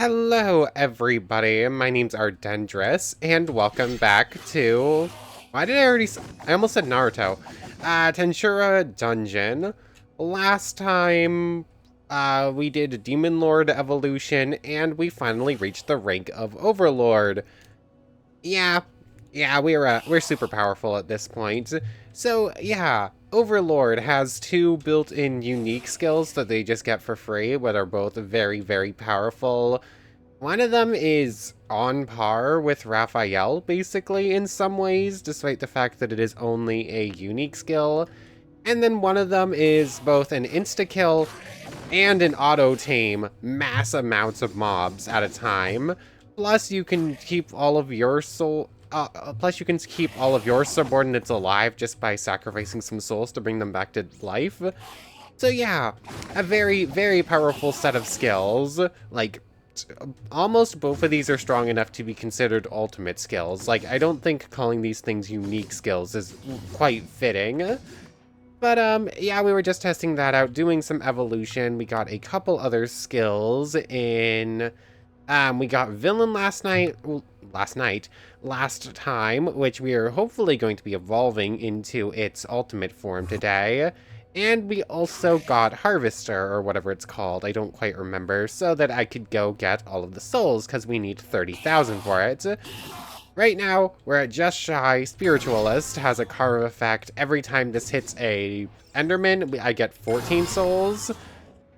Hello, everybody. My name's Ardendris, and welcome back to... Why did I already... I almost said Naruto. Tensura Dungeon. Last time, we did Demon Lord Evolution, and we finally reached the rank of Overlord. Yeah, yeah, we're super powerful at this point. So, yeah, Overlord has two built-in unique skills that they just get for free, but are both very, very powerful. One of them is on par with Raphael, basically, in some ways, despite the fact that it is only a unique skill. And then one of them is both an insta-kill and an auto-tame mass amounts of mobs at a time. Plus, you can keep all of your subordinates alive just by sacrificing some souls to bring them back to life. So yeah, a very, very powerful set of skills. Like, almost both of these are strong enough to be considered ultimate skills. Like, I don't think calling these things unique skills is quite fitting. But, yeah, we were just testing that out, doing some evolution. We got a couple other skills in... we got Villain last time, which we are hopefully going to be evolving into its ultimate form today. And we also got Harvester, or whatever it's called, I don't quite remember, so that I could go get all of the souls, because we need 30,000 for it. Right now, we're at just shy. Spiritualist has a carve effect. Every time this hits a Enderman, I get 14 souls.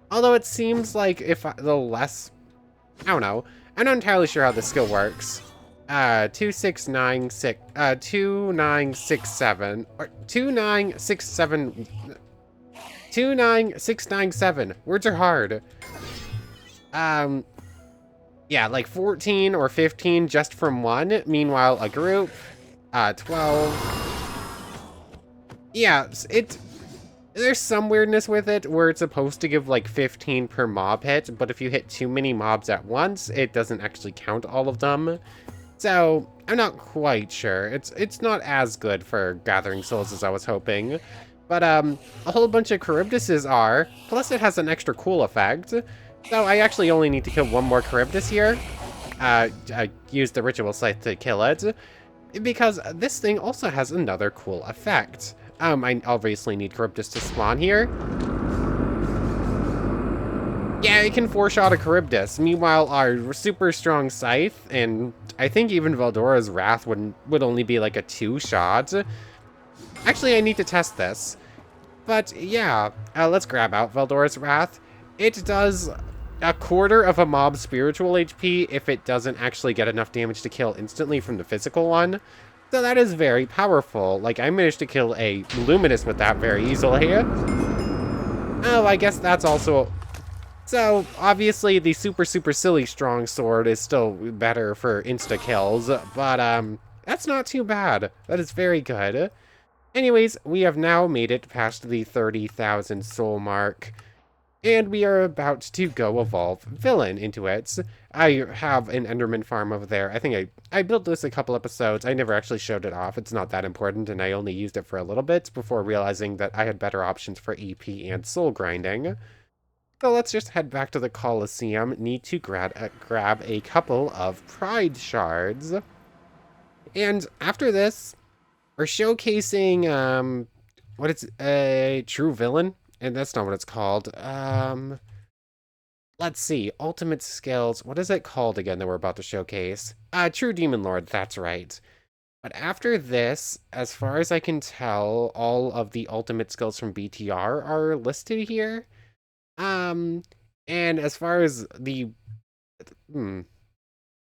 Although it seems like if the less... I don't know. I'm not entirely sure how the skill works. 2967, or 29697. Words are hard. Yeah, like 14 or 15 just from one. Meanwhile, a group, 12. Yeah, there's some weirdness with it where it's supposed to give like 15 per mob hit, but if you hit too many mobs at once, it doesn't actually count all of them. So, I'm not quite sure. It's not as good for gathering souls as I was hoping. But, a whole bunch of Charybdises are, plus it has an extra cool effect. So I actually only need to kill one more Charybdis here. I used the Ritual Scythe to kill it, because this thing also has another cool effect. I obviously need Charybdis to spawn here. Yeah, it can four-shot a Charybdis. Meanwhile, our super strong Scythe, and I think even Veldora's Wrath would only be like a two-shot. Actually, I need to test this. But yeah, let's grab out Veldora's Wrath. It does a quarter of a mob's spiritual HP if it doesn't actually get enough damage to kill instantly from the physical one. So that is very powerful. Like, I managed to kill a Luminous with that very easily. Oh, I guess that's also... So, obviously, the super silly strong sword is still better for insta-kills, but, that's not too bad. That is very good. Anyways, we have now made it past the 30,000 soul mark, and we are about to go evolve Villain into it. I have an Enderman farm over there. I think I built this a couple episodes. I never actually showed it off. It's not that important, and I only used it for a little bit before realizing that I had better options for EP and soul grinding. So let's just head back to the Colosseum. Need to grab a couple of Pride Shards. And after this, we're showcasing, what is a true villain? And that's not what it's called. Let's see, ultimate skills. What is it called again that we're about to showcase? True Demon Lord, that's right. But after this, as far as I can tell, all of the ultimate skills from BTR are listed here. And as far as the, are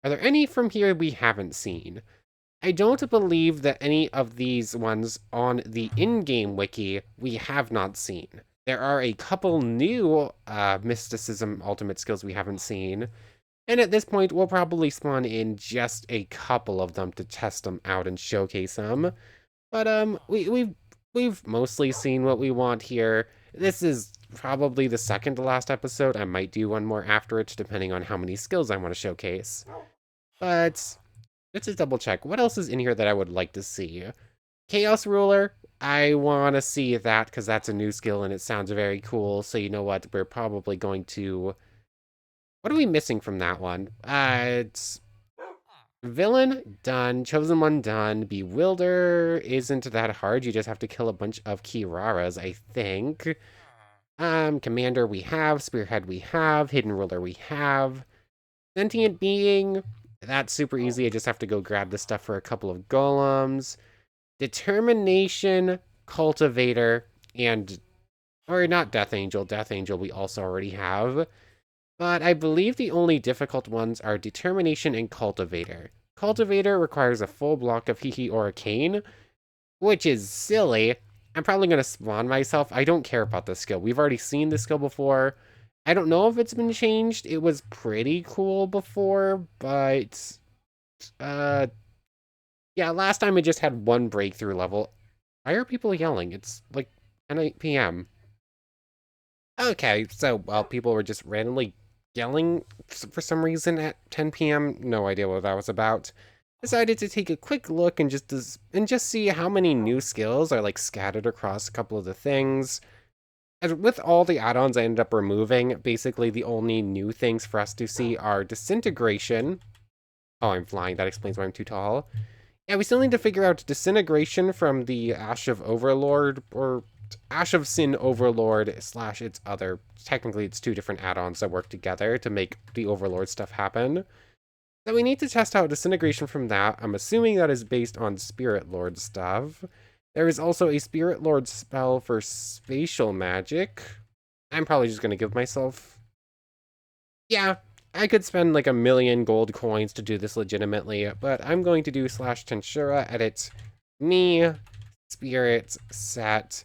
there any from here we haven't seen? I don't believe that any of these ones on the in-game wiki we have not seen. There are a couple new Mysticism ultimate skills we haven't seen, and at this point we'll probably spawn in just a couple of them to test them out and showcase them. But we've mostly seen what we want here. This is probably the second to last episode. I might do one more after it, depending on how many skills I want to showcase. But let's just double check. What else is in here that I would like to see? Chaos Ruler. I want to see that because that's a new skill and it sounds very cool. So you know what? We're probably going to What are we missing from that one? It's Villain, done. Chosen One, done. Bewilder isn't that hard. You just have to kill a bunch of Kiraras, I think. Commander we have. Spearhead we have. Hidden Ruler we have. Sentient Being, that's super easy. I just have to go grab the stuff for a couple of golems. Determination, Cultivator, and... Or not Death Angel. Death Angel we also already have. But I believe the only difficult ones are Determination and Cultivator. Cultivator requires a full block of Hihi or a Cane, which is silly. I'm probably going to spawn myself. I don't care about this skill. We've already seen this skill before. I don't know if it's been changed. It was pretty cool before, but... yeah, last time it just had one breakthrough level. Why are people yelling? It's like 10 p.m. Okay, so, well, people were just randomly yelling for some reason at 10 p.m. No idea what that was about. Decided to take a quick look and just see how many new skills are like scattered across a couple of the things. As with all the add-ons I ended up removing, basically the only new things for us to see are Disintegration. Oh, I'm flying. That explains why I'm too tall. Yeah, we still need to figure out Disintegration from the Ash of Overlord, or Ash of Sin Overlord / its other. Technically, it's two different add-ons that work together to make the Overlord stuff happen. So we need to test out Disintegration from that. I'm assuming that is based on Spirit Lord stuff. There is also a Spirit Lord spell for spatial magic. I'm probably just going to give myself... Yeah, I could spend like 1,000,000 gold coins to do this legitimately, but I'm going to do /Tensura, edit me, spirits, set,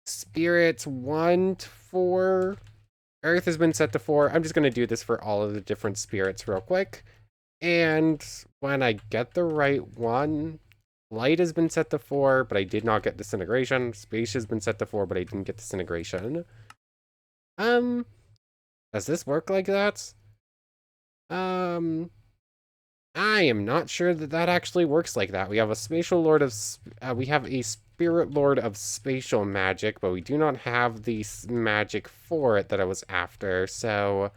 spirits 1 to 4. Earth has been set to 4. I'm just going to do this for all of the different spirits real quick. And when I get the right one, light has been set to 4, but I did not get Disintegration. Space has been set to 4, but I didn't get Disintegration. Does this work like that? I am not sure that that actually works like that. We have a spatial lord of... we have a spirit lord of spatial magic, but we do not have the magic for it that I was after, so...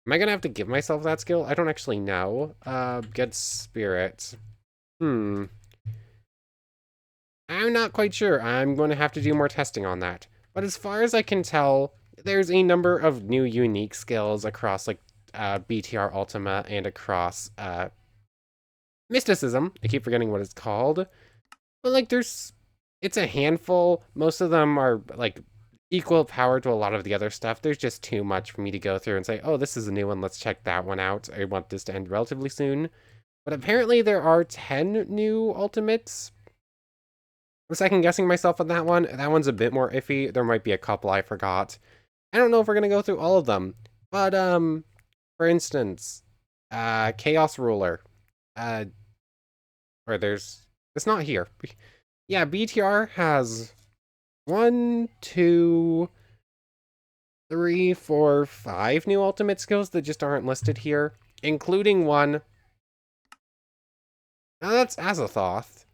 Am I gonna have to give myself that skill? I don't actually know. Get spirit. I'm not quite sure. I'm going to have to do more testing on that. But as far as I can tell, there's a number of new unique skills across, like, BTRUltima and across, Mysticism. I keep forgetting what it's called. But, like, it's a handful. Most of them are, like, equal power to a lot of the other stuff. There's just too much for me to go through and say, oh, this is a new one, let's check that one out. I want this to end relatively soon. But apparently there are 10 new ultimates. I'm second guessing myself on that one. That one's a bit more iffy. There might be a couple I forgot. I don't know if we're gonna go through all of them. But, for instance, Chaos Ruler. Or it's not here. Yeah, BTR has 1, 2, 3, 4, 5 new ultimate skills that just aren't listed here, including one. Now that's Azathoth.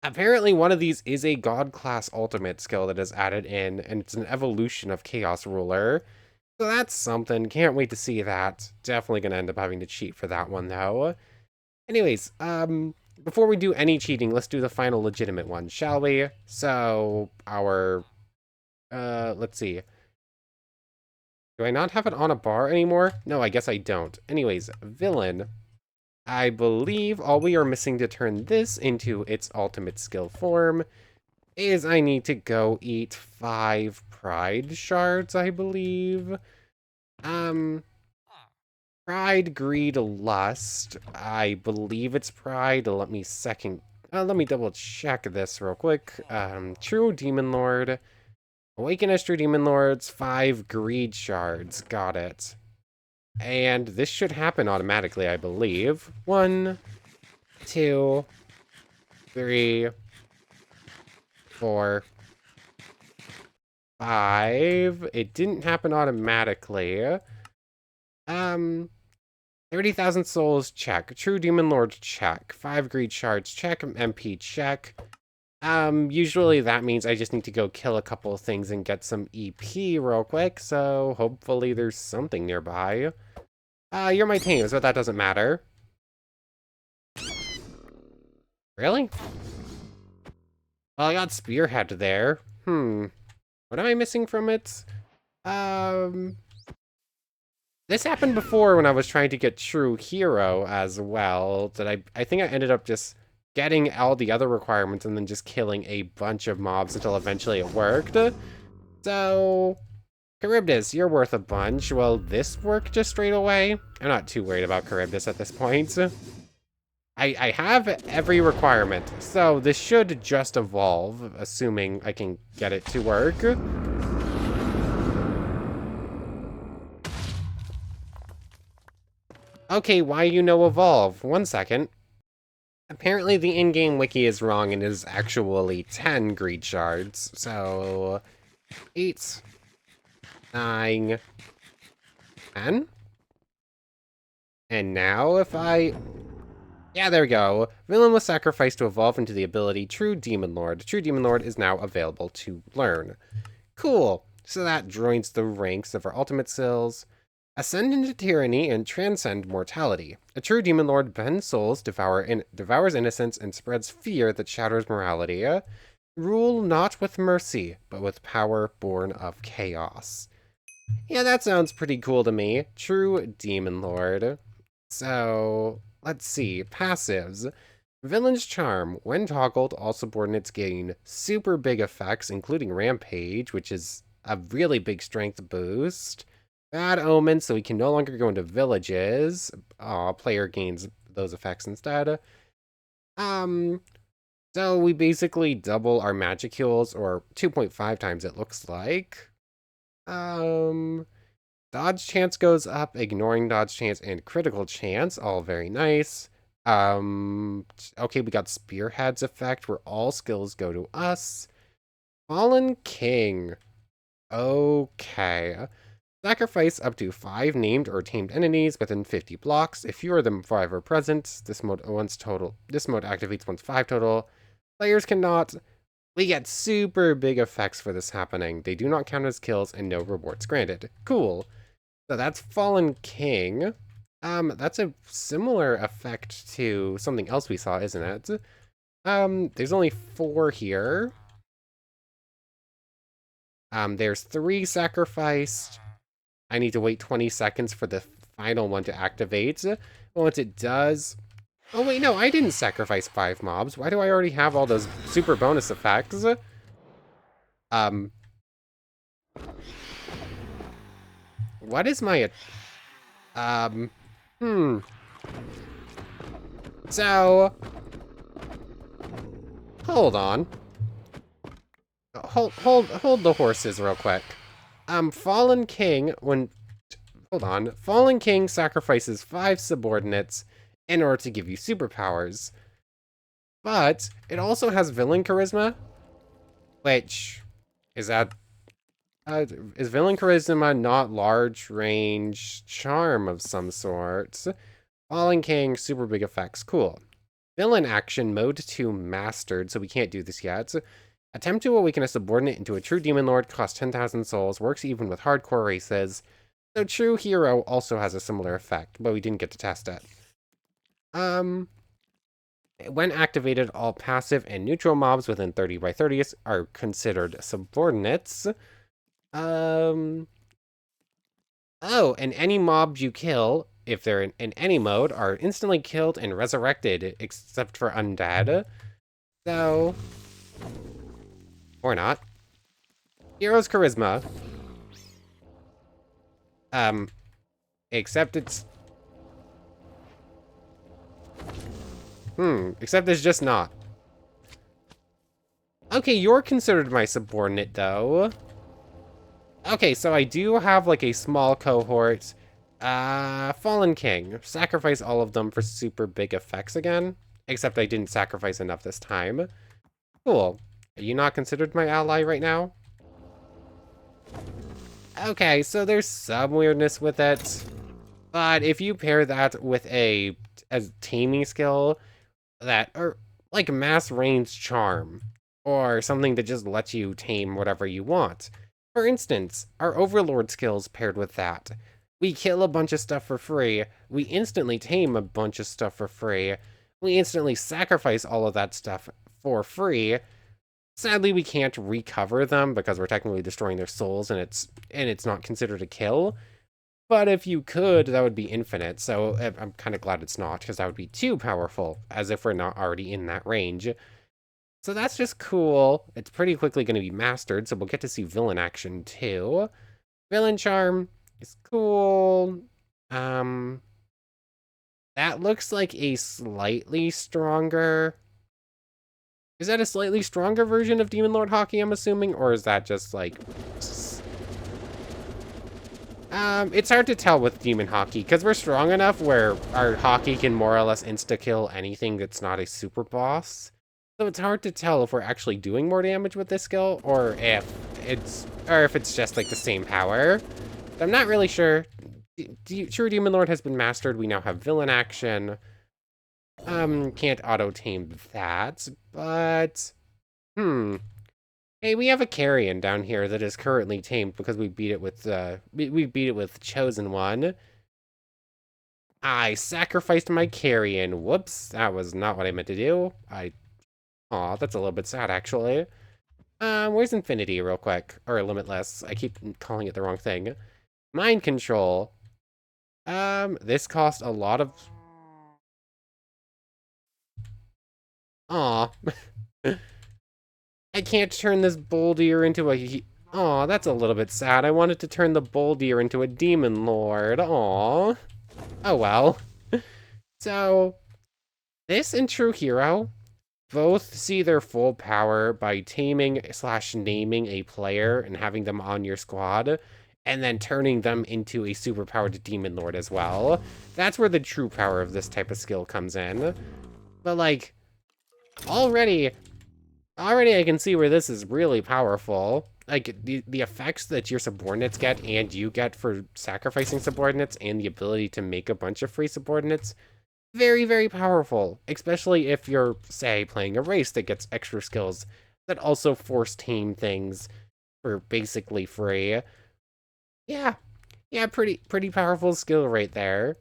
Apparently one of these is a God class ultimate skill that is added in, and it's an evolution of Chaos Ruler. So that's something. Can't wait to see that. Definitely gonna end up having to cheat for that one though. Anyways, before we do any cheating, let's do the final legitimate one, shall we? So, our... let's see. Do I not have it on a bar anymore? No, I guess I don't. Anyways, villain. I believe all we are missing to turn this into its ultimate skill form is I need to go eat 5 pride shards, I believe. Pride, greed, lust. I believe it's pride. Let me double check this real quick. True Demon Lord. Awaken as True Demon Lords, 5 greed shards. Got it. And this should happen automatically, I believe. 1, 2, 3, 4, 5. It didn't happen automatically. 30,000 souls, check. True Demon Lord, check. 5 greed shards, check. MP, check. Usually that means I just need to go kill a couple of things and get some EP real quick, so hopefully there's something nearby. You're my teams, but that doesn't matter. Really? Well, I got Spearhead there. What am I missing from it? This happened before when I was trying to get True Hero as well, that I think I ended up just getting all the other requirements and then just killing a bunch of mobs until eventually it worked. So, Charybdis, you're worth a bunch. Will this work just straight away? I'm not too worried about Charybdis at this point. I have every requirement, so this should just evolve, assuming I can get it to work. Okay, why you know evolve? 1 second. Apparently the in-game wiki is wrong and is actually 10 greed shards. So 8, 9, 10. And now if I... Yeah, there we go. Villain was sacrificed to evolve into the ability True Demon Lord. True Demon Lord is now available to learn. Cool. So that joins the ranks of our ultimate skills. Ascend into tyranny and transcend mortality. A true demon lord bends souls, devours innocence, and spreads fear that shatters morality. Rule not with mercy, but with power born of chaos. Yeah, that sounds pretty cool to me. True demon lord. So, let's see. Passives. Villain's Charm. When toggled, all subordinates gain super big effects, including Rampage, which is a really big strength boost. Bad Omen, so we can no longer go into villages. Player gains those effects instead. So we basically double our magic heals, or 2.5 times it looks like. Dodge chance goes up, ignoring dodge chance and critical chance, all very nice. Okay, we got Spearhead's effect, where all skills go to us. Fallen King. Okay. Sacrifice up to 5 named or tamed entities within 50 blocks. If fewer than 5 are present, this mode activates once 5 total. Players cannot. We get super big effects for this happening. They do not count as kills and no rewards granted. Cool. So that's Fallen King. That's a similar effect to something else we saw, isn't it? There's only 4 here. There's 3 sacrificed. I need to wait 20 seconds for the final one to activate. Once it does... Oh wait, no, I didn't sacrifice 5 mobs. Why do I already have all those super bonus effects? What is my... So... Hold on. Hold the horses real quick. Fallen King, hold on. Fallen King sacrifices 5 subordinates in order to give you superpowers. But it also has villain charisma, which is that is villain charisma not large range charm of some sort? Fallen King, super big effects, cool. Villain action, mode 2 mastered, so we can't do this yet. Attempt to awaken a subordinate into a true demon lord costs 10,000 souls, works even with hardcore races. So True Hero also has a similar effect, but we didn't get to test it. When activated, all passive and neutral mobs within 30 by 30 are considered subordinates. Oh, and any mobs you kill, if they're in any mode, are instantly killed and resurrected, except for undead. So... Or not. Hero's charisma. Except it's... except it's just not. Okay, you're considered my subordinate, though. Okay, so I do have, like, a small cohort. Fallen King. Sacrifice all of them for super big effects again. Except I didn't sacrifice enough this time. Cool. Are you not considered my ally right now? Okay, so there's some weirdness with it. But if you pair that with a taming skill that, or like mass range charm, or something that just lets you tame whatever you want. For instance, our Overlord skills paired with that. We kill a bunch of stuff for free, we instantly tame a bunch of stuff for free, we instantly sacrifice all of that stuff for free. Sadly, we can't recover them because we're technically destroying their souls and it's not considered a kill. But if you could, that would be infinite. So I'm kind of glad it's not, because that would be too powerful, as if we're not already in that range. So that's just cool. It's pretty quickly going to be mastered, so we'll get to see villain action too. Villain charm is cool. That looks like a slightly stronger... Is that a slightly stronger version of Demon Lord Hockey, I'm assuming? Or is that just like... It's hard to tell with Demon Hockey, because we're strong enough where our Hockey can more or less insta-kill anything that's not a super boss. So it's hard to tell if we're actually doing more damage with this skill, or if it's just like the same power. I'm not really sure. True Demon Lord has been mastered. We now have villain action. Can't auto-tame that, but... Hey, we have a carrion down here that is currently tamed because we beat it with, we beat it with Chosen One. I sacrificed my carrion. Whoops, that was not what I meant to do. Aw, that's a little bit sad, actually. Where's Infinity, real quick? Or Limitless. I keep calling it the wrong thing. Mind Control. This cost a lot of... Aw. I can't turn this bull deer into a... Aw, that's a little bit sad. I wanted to turn the bull deer into a demon lord. Aw. Oh well. So, this and True Hero both see their full power by taming/naming a player and having them on your squad, and then turning them into a superpowered demon lord as well. That's where the true power of this type of skill comes in. But like, already I can see where this is really powerful. Like, the effects that your subordinates get and you get for sacrificing subordinates, and the ability to make a bunch of free subordinates, very, very powerful. Especially if you're, say, playing a race that gets extra skills that also force tame things for basically free. Yeah, pretty powerful skill right there.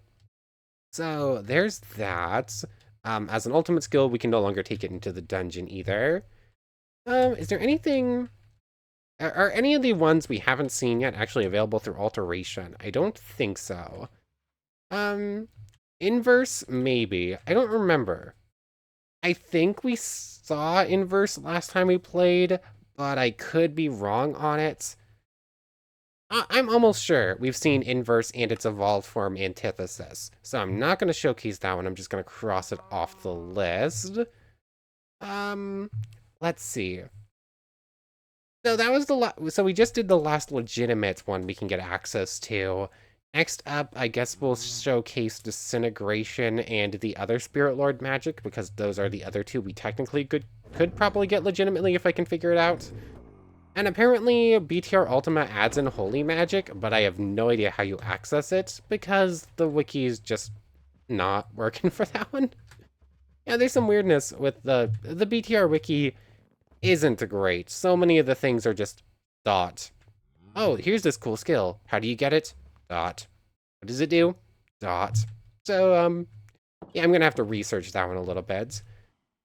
So, there's that. As an ultimate skill, we can no longer take it into the dungeon either. Is there anything... Are any of the ones we haven't seen yet actually available through alteration? I don't think so. Inverse, maybe. I don't remember. I think we saw Inverse last time we played, but I could be wrong on it. I'm almost sure we've seen Inverse and its evolved form Antithesis, so I'm not going to showcase that one. I'm just going to cross it off the list. Let's see. So that was so we just did the last legitimate one we can get access to. Next up, I guess we'll showcase Disintegration and the other Spirit Lord magic, because those are the other two we technically could probably get legitimately if I can figure it out. And apparently BTRUltima adds in holy magic, but I have no idea how you access it, because the wiki is just not working for that one. Yeah, there's some weirdness with the BTR wiki isn't great. So many of the things are just dot. Oh, here's this cool skill. How do you get it? Dot. What does it do? Dot. So, yeah, I'm gonna have to research that one a little bit.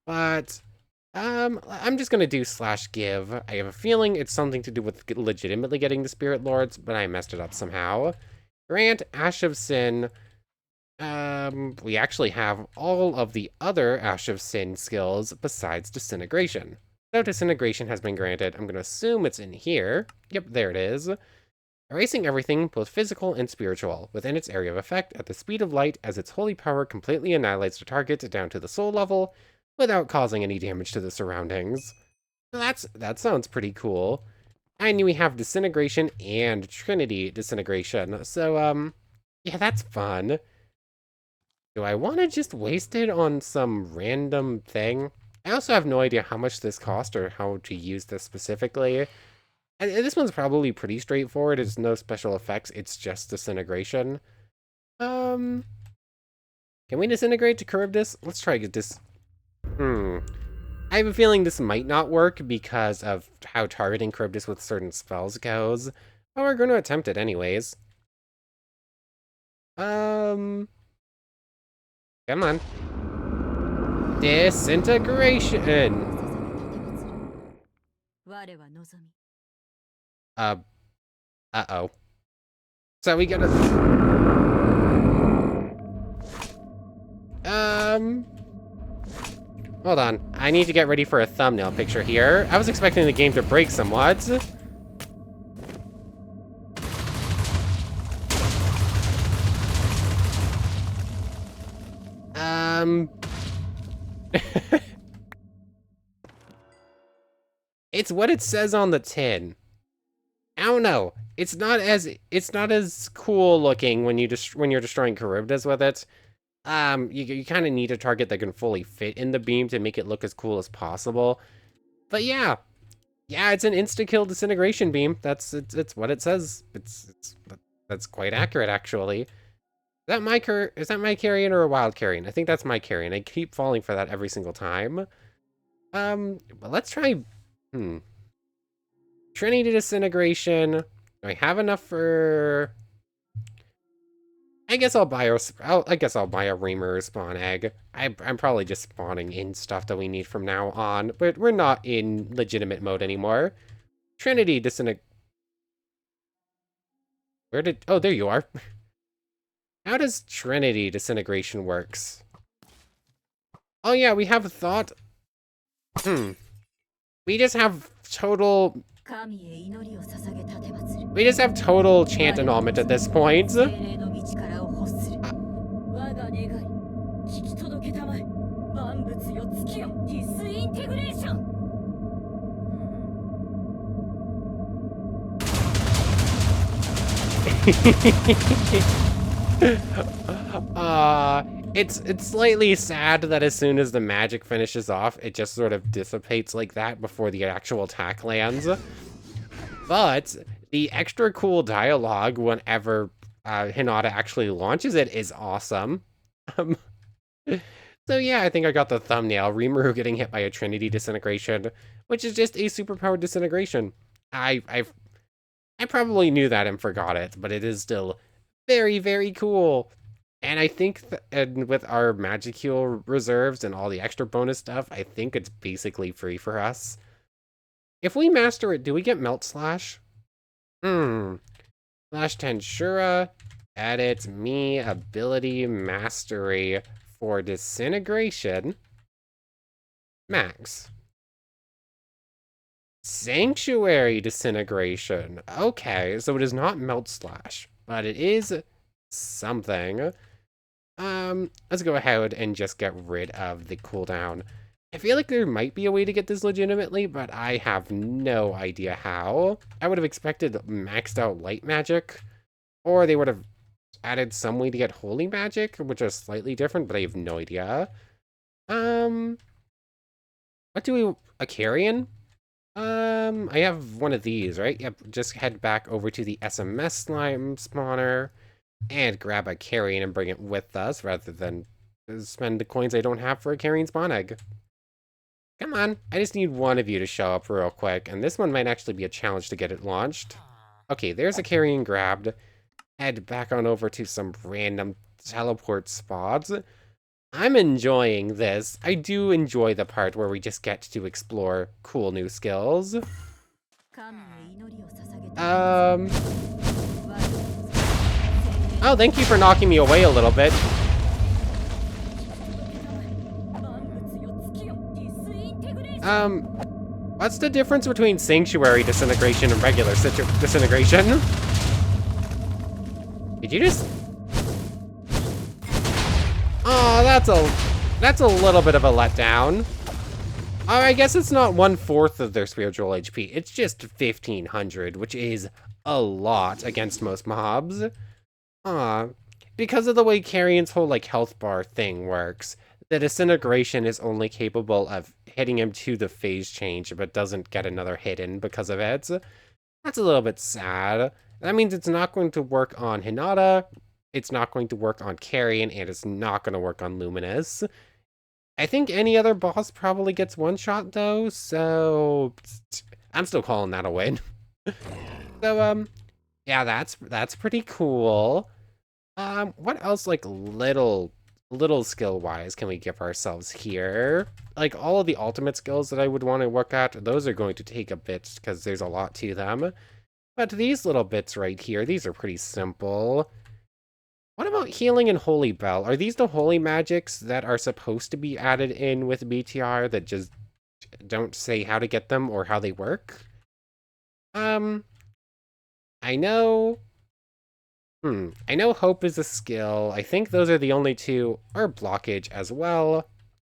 But, I'm just gonna do /give. I have a feeling it's something to do with legitimately getting the Spirit Lords, but I messed it up somehow. Grant Ash of Sin. We actually have all of the other Ash of Sin skills besides Disintegration. So Disintegration has been granted. I'm going to assume it's in here. Yep, there it is. Erasing everything, both physical and spiritual, within its area of effect at the speed of light, as its holy power completely annihilates the target down to the soul level without causing any damage to the surroundings. So that sounds pretty cool. And we have Disintegration and Trinity Disintegration. So, yeah, that's fun. Do I want to just waste it on some random thing? I also have no idea how much this cost or how to use this specifically. And this one's probably pretty straightforward. It's no special effects. It's just Disintegration. Can we disintegrate to Charybdis? Let's try this. I I have a feeling this might not work because of how targeting Charybdis with certain spells goes, but we're going to attempt it anyways. Come on. Disintegration! Uh-oh. So we gotta... Hold on. I need to get ready for a thumbnail picture here. I was expecting the game to break somewhat. It's what it says on the tin. I don't know. It's not as cool looking when you're destroying Charybdis with it. You kind of need a target that can fully fit in the beam to make it look as cool as possible. But yeah, it's an insta-kill disintegration beam. It's what it says. That's quite accurate, actually. Is that my carrion or a wild carrion? I think that's my carrion. I keep falling for that every single time. But let's try. Trinity disintegration. Do I have enough for? I guess I'll buy a Reamer spawn egg. I'm probably just spawning in stuff that we need from now on, but we're not in legitimate mode anymore. Trinity disintegration. Oh, there you are. How does Trinity disintegration works? Oh yeah, we have thought. We just have total chant annulment at this point. It's slightly sad that as soon as the magic finishes off, it just sort of dissipates like that before the actual attack lands. But the extra cool dialogue whenever Hinata actually launches it is awesome. So yeah, I think I got the thumbnail. Rimuru getting hit by a Trinity disintegration, which is just a superpowered disintegration. I probably knew that and forgot it, but it is still very, very cool. And I think and with our Magicule reserves and all the extra bonus stuff, I think it's basically free for us. If we master it, do we get Melt Slash? Slash Tensura, edit me, ability mastery for disintegration. Max. Sanctuary disintegration. Okay, so it is not Melt Slash, but it is something. Let's go ahead and just get rid of the cooldown. I feel like there might be a way to get this legitimately, but I have no idea how. I would have expected maxed out light magic, or they would have added some way to get holy magic, which is slightly different, but I have no idea. What do we, a carrion? I have one of these, right? Yep, just head back over to the SMS slime spawner and grab a carrion and bring it with us rather than spend the coins I don't have for a carrion spawn egg. Come on, I just need one of you to show up real quick, and this one might actually be a challenge to get it launched. Okay, there's a carrion grabbed. Head back on over to some random teleport spots. I'm enjoying this. I do enjoy the part where we just get to explore cool new skills. Oh, thank you for knocking me away a little bit. What's the difference between Sanctuary disintegration and regular disintegration? Did you just... Oh, that's a little bit of a letdown. I guess it's not 1/4 of their spiritual HP. It's just 1500, which is a lot against most mobs. Because of the way Carrion's whole, like, health bar thing works, the disintegration is only capable of hitting him to the phase change, but doesn't get another hit in because of it. That's a little bit sad. That means it's not going to work on Hinata, it's not going to work on Carrion, and it's not going to work on Luminous. I think any other boss probably gets one shot though, so I'm still calling that a win. So, yeah, that's pretty cool. What else, like, little skill-wise can we give ourselves here? Like, all of the ultimate skills that I would want to work at, those are going to take a bit, because there's a lot to them. But these little bits right here, these are pretty simple. What about healing and holy bell? Are these the holy magics that are supposed to be added in with BTR that just don't say how to get them or how they work? I know... I know hope is a skill. I think those are the only two, or blockage as well.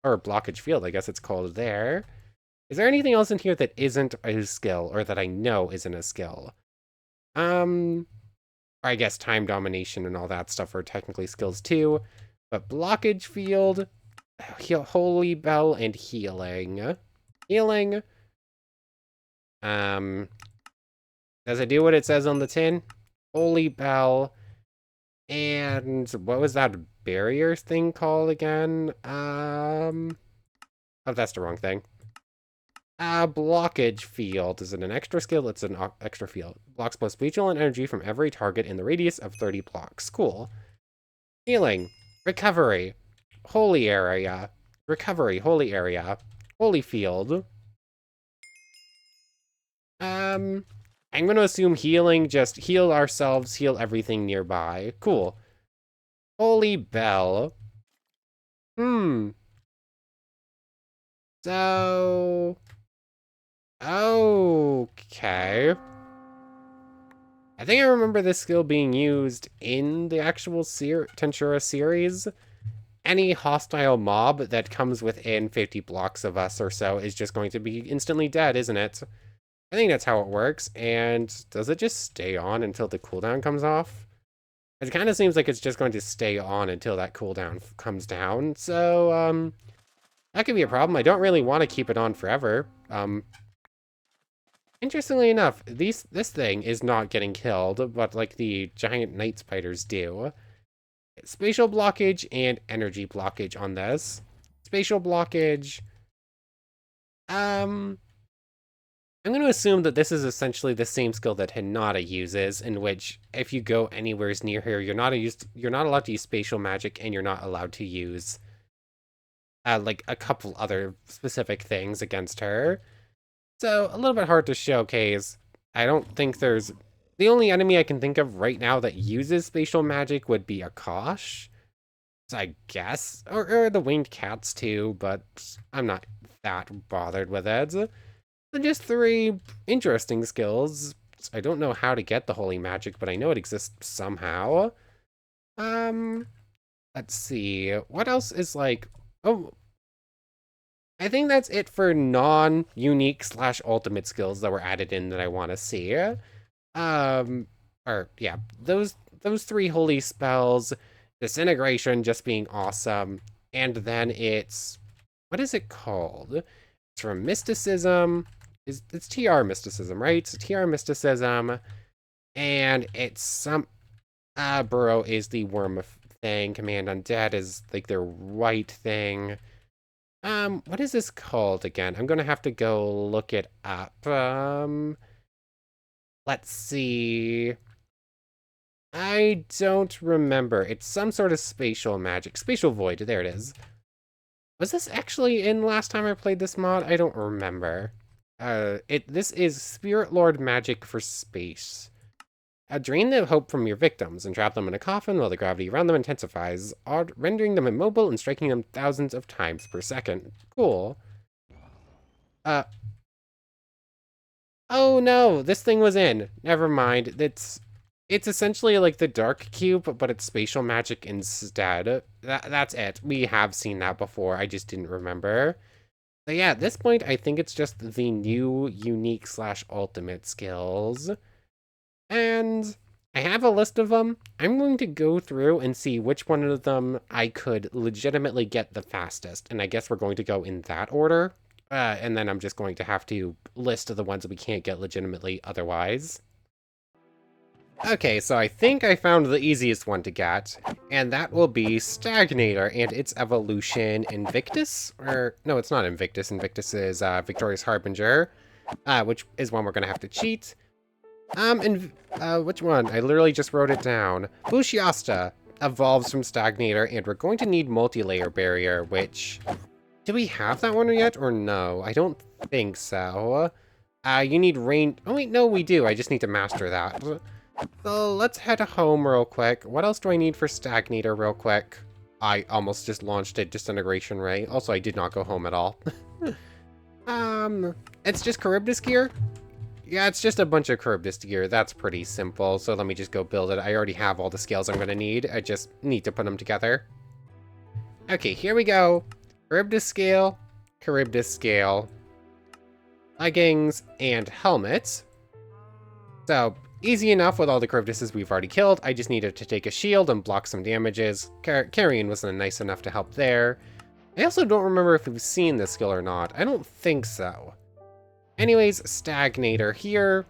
Or blockage field, I guess it's called there. Is there anything else in here that isn't a skill, or that I know isn't a skill? I guess time domination and all that stuff are technically skills too. But blockage field, holy bell, and healing. Healing. Does it do what it says on the tin? Holy bell. And what was that barrier thing called again? Oh, that's the wrong thing. Blockage field. Is it an extra skill? It's an extra field. Blocks plus vigilant energy from every target in the radius of 30 blocks. Cool. Healing. Recovery. Holy area. Recovery. Holy area. Holy field. I'm gonna assume healing, just heal ourselves, heal everything nearby. Cool. Holy bell. So... Okay. I think I remember this skill being used in the actual Tensura series. Any hostile mob that comes within 50 blocks of us or so is just going to be instantly dead, isn't it? I think that's how it works. And does it just stay on until the cooldown comes off? It kind of seems like it's just going to stay on until that cooldown comes down. So, that could be a problem. I don't really want to keep it on forever. Interestingly enough, this thing is not getting killed, but like the giant night spiders do. Spatial blockage and energy blockage on this. Spatial blockage. I'm going to assume that this is essentially the same skill that Hinata uses, in which if you go anywhere near her, you're not allowed to use spatial magic, and you're not allowed to use like a couple other specific things against her. So a little bit hard to showcase. I don't think there's... The only enemy I can think of right now that uses spatial magic would be Akash, I guess. Or the winged cats too, but I'm not that bothered with it. So just three interesting skills. I don't know how to get the holy magic, but I know it exists somehow. Let's see. What else is like... Oh, I think that's it for non-unique / ultimate skills that were added in that I want to see. Yeah, those three holy spells, Disintegration just being awesome, and then it's, what is it called? It's from Mysticism. It's TR Mysticism, right? It's TR Mysticism, and it's some, Burrow is the worm thing, Command Undead is like their white thing. What is this called again? I'm gonna have to go look it up. Let's see. I don't remember. It's some sort of spatial magic. Spatial void, there it is. Was this actually in last time I played this mod? I don't remember. This is Spirit Lord magic for space. Drain the hope from your victims and trap them in a coffin while the gravity around them intensifies, rendering them immobile and striking them thousands of times per second. Cool. Oh no, this thing was in. Never mind. It's essentially like the Dark Cube, but it's spatial magic instead. That's it. We have seen that before. I just didn't remember. But yeah, at this point, I think it's just the new unique / ultimate skills. And I have a list of them. I'm going to go through and see which one of them I could legitimately get the fastest. And I guess we're going to go in that order. And then I'm just going to have to list the ones that we can't get legitimately otherwise. Okay, so I think I found the easiest one to get, and that will be Stagnator and its evolution Invictus? Or, no, it's not Invictus. Invictus is Victorious Harbinger, which is one we're gonna have to cheat. Which one? I literally just wrote it down. Bushiasta evolves from Stagnator, and we're going to need Multi-Layer Barrier, which... Do we have that one yet, or no? I don't think so. You need rain... Oh, wait, no, we do. I just need to master that. So let's head home real quick. What else do I need for Stagnator real quick? I almost just launched a Disintegration Ray. Also, I did not go home at all. It's just Charybdis gear? Yeah, it's just a bunch of Charybdis gear. That's pretty simple. So let me just go build it. I already have all the scales I'm going to need. I just need to put them together. Okay, here we go. Charybdis scale, leggings, and helmets. So, easy enough with all the Charybdises we've already killed. I just needed to take a shield and block some damages. Carrion wasn't nice enough to help there. I also don't remember if we've seen this skill or not. I don't think so. Anyways, Stagnator here.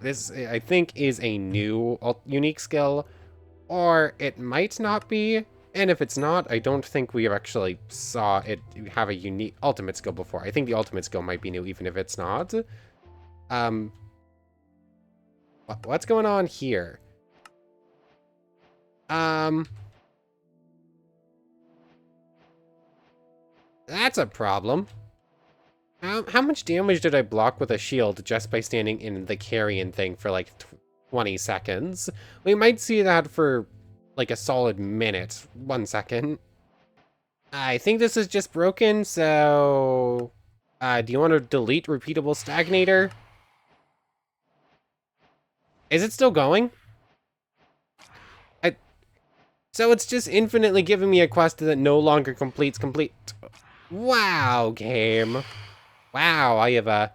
This, I think, is a new unique skill. Or it might not be. And if it's not, I don't think we actually saw it have a unique ultimate skill before. I think the ultimate skill might be new, even if it's not. What's going on here? That's a problem. How much damage did I block with a shield just by standing in the carrion thing for like 20 seconds? We might see that for like a solid minute. 1 second. I think this is just broken, so... do you want to delete repeatable Stagnator? Is it still going? So it's just infinitely giving me a quest that no longer completes complete. Wow, game. Wow, I have a...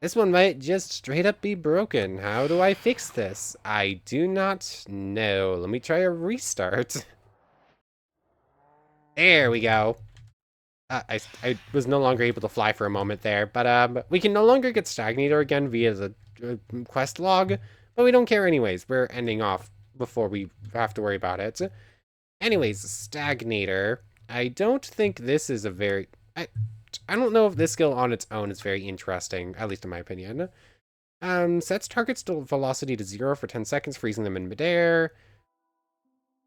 This one might just straight up be broken. How do I fix this? I do not know. Let me try a restart. There we go. I was no longer able to fly for a moment there, but we can no longer get Stagnator again via the quest log, but we don't care anyways. We're ending off before we have to worry about it. Anyways, Stagnator. I don't think this is a very... I don't know if this skill on its own is very interesting, at least in my opinion. Sets targets velocity to 0 for 10 seconds, freezing them in midair.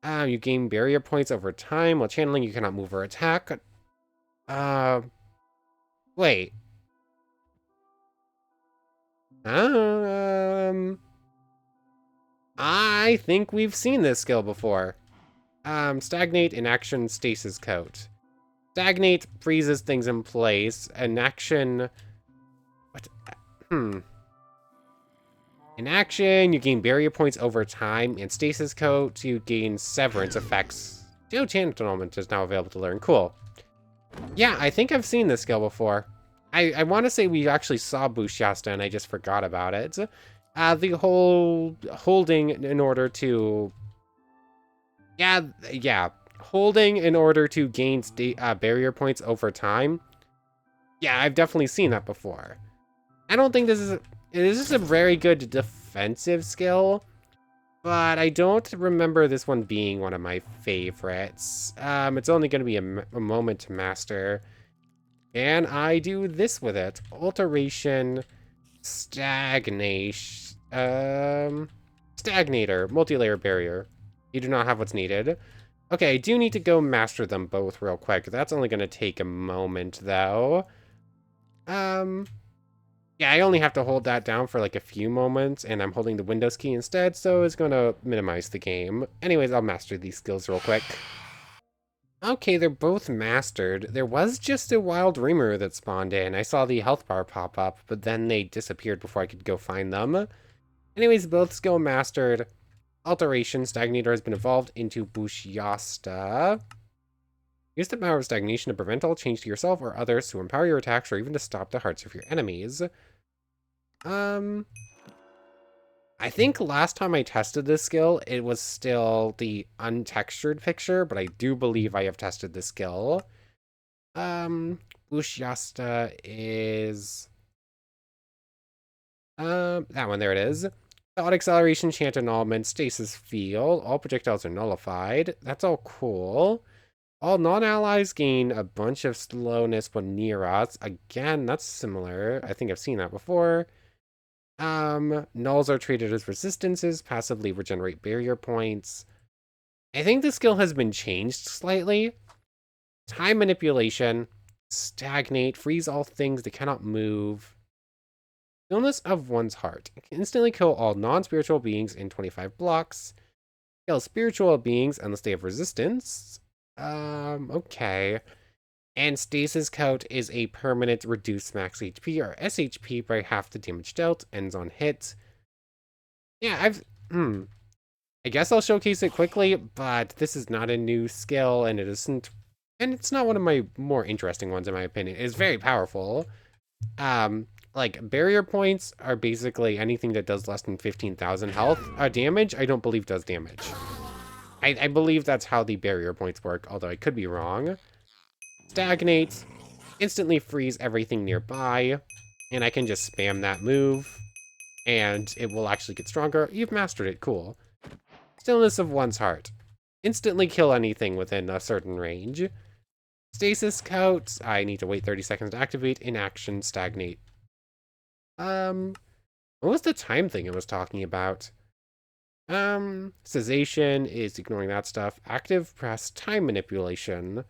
You gain barrier points over time. While channeling, you cannot move or attack. Wait. I think we've seen this skill before. Stagnate, inaction, stasis coat. Stagnate freezes things in place. Inaction... What? In action, you gain barrier points over time. In stasis coat, you gain severance effects. Geochannelment is now available to learn. Cool. Yeah, I think I've seen this skill before. I want to say we actually saw Bushiasta and I just forgot about it. The whole holding in order to... Yeah. Holding in order to gain barrier points over time. Yeah, I've definitely seen that before. I don't think this is... This is a very good defensive skill, but I don't remember this one being one of my favorites. It's only going to be a moment to master. And I do this with it. Alteration, Stagnation, Stagnator, Multi-Layer Barrier. You do not have what's needed. Okay, I do need to go master them both real quick. That's only going to take a moment, though. Yeah, I only have to hold that down for like a few moments, and I'm holding the Windows key instead, so it's going to minimize the game. Anyways, I'll master these skills real quick. Okay, they're both mastered. There was just a wild Reamer that spawned in. I saw the health bar pop up, but then they disappeared before I could go find them. Anyways, both skill mastered. Alteration, Stagnator has been evolved into Bushiasta. Use the power of stagnation to prevent all change to yourself or others, to empower your attacks, or even to stop the hearts of your enemies. I think last time I tested this skill, it was still the untextured picture, but I do believe I have tested this skill. Bushiasta is... that one, there it is. Thought acceleration, chant annulment, stasis field. All projectiles are nullified. That's all cool. All non-allies gain a bunch of slowness when near us. Again, that's similar. I think I've seen that before. Nulls are treated as resistances, passively regenerate barrier points. I think the skill has been changed slightly. Time manipulation, stagnate, freeze all things that cannot move. Illness of one's heart. Can instantly kill all non-spiritual beings in 25 blocks. Kill spiritual beings unless they have resistance. Okay. And Stasis Coat is a permanent reduced max HP or SHP by half the damage dealt, ends on hit. Yeah, I guess I'll showcase it quickly, but this is not a new skill, and it isn't, and it's not one of my more interesting ones in my opinion. It's very powerful. Like, barrier points are basically anything that does less than 15,000 health. Damage, I don't believe does damage. I believe that's how the barrier points work, although I could be wrong. Stagnate, instantly freeze everything nearby, and I can just spam that move, and it will actually get stronger. You've mastered it, cool. Stillness of one's heart. Instantly kill anything within a certain range. Stasis Coat, I need to wait 30 seconds to activate. Inaction, stagnate. What was the time thing I was talking about? Cessation is ignoring that stuff. Active press, time manipulation.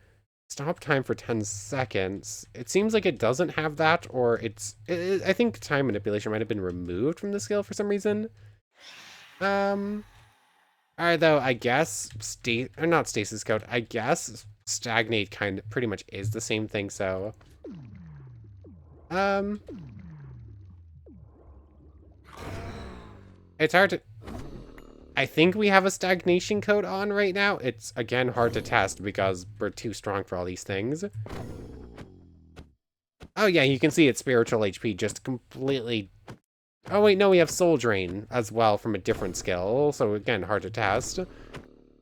Stop time for 10 seconds. It seems like it doesn't have that, or I think time manipulation might have been removed from the skill for some reason. Alright, though, I guess, not Stasis Coat, I guess Stagnate pretty much is the same thing, so. It's hard to, I think we have a stagnation code on right now. It's, again, hard to test because we're too strong for all these things. Oh yeah, you can see it's spiritual HP just completely. Oh wait, no, we have soul drain as well from a different skill, so again, hard to test.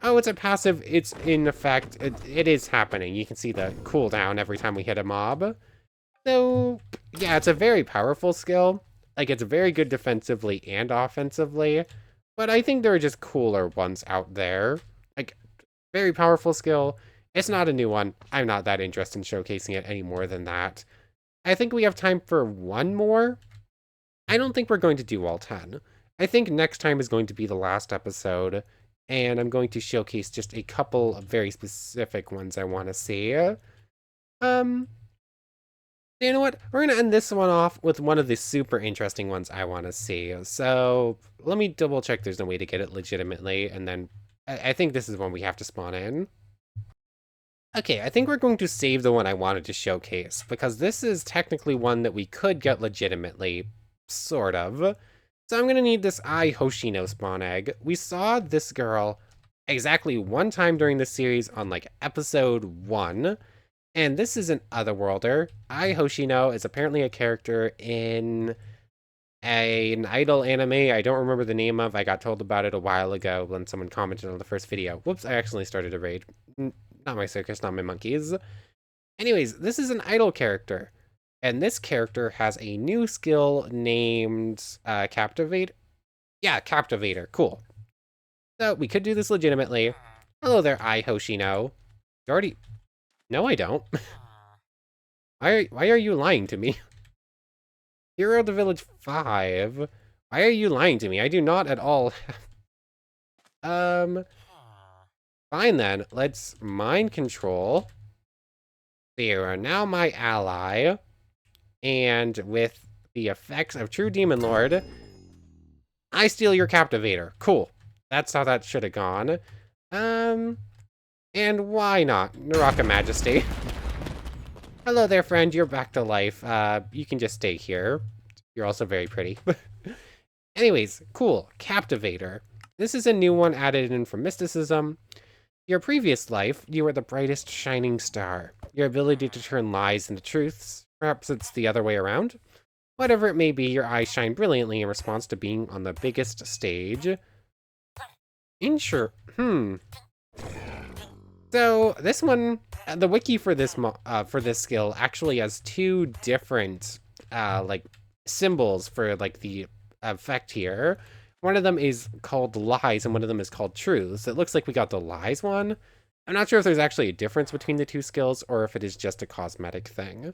Oh, it's a passive, it's in effect, it is happening. You can see the cooldown every time we hit a mob. So, yeah, it's a very powerful skill. Like, it's very good defensively and offensively, but I think there are just cooler ones out there. Like, very powerful skill. It's not a new one. I'm not that interested in showcasing it any more than that. I think we have time for one more. I don't think we're going to do all 10. I think next time is going to be the last episode, and I'm going to showcase just a couple of very specific ones I want to see. You know what? We're going to end this one off with one of the super interesting ones I want to see. So let me double check there's no way to get it legitimately, and then I think this is one we have to spawn in. Okay, I think we're going to save the one I wanted to showcase, because this is technically one that we could get legitimately, sort of. So I'm going to need this Ai Hoshino spawn egg. We saw this girl exactly one time during the series on, like, episode 1. And this is an Otherworlder. Ai Hoshino is apparently a character in an idol anime I don't remember the name of. I got told about it a while ago when someone commented on the first video. Whoops, I accidentally started a raid. Not my circus, not my monkeys. Anyways, this is an idol character. And this character has a new skill named Captivate. Yeah, Captivator. Cool. So we could do this legitimately. Hello there, Ai Hoshino. You already... No, I don't. Why are you lying to me? Hero of the Village 5. Why are you lying to me? I do not at all. Fine then. Let's mind control. You are now my ally. And with the effects of True Demon Lord, I steal your Captivator. Cool. That's how that should have gone. And why not? Naraka Majesty. Hello there, friend. You're back to life. You can just stay here. You're also very pretty. Anyways, cool. Captivator. This is a new one added in from Mysticism. Your previous life, you were the brightest shining star. Your ability to turn lies into truths. Perhaps it's the other way around? Whatever it may be, your eyes shine brilliantly in response to being on the biggest stage. So this one, the wiki for this skill actually has two different like symbols for like the effect here. One of them is called lies and one of them is called truths. It looks like we got the lies one. I'm not sure if there's actually a difference between the two skills or if it is just a cosmetic thing.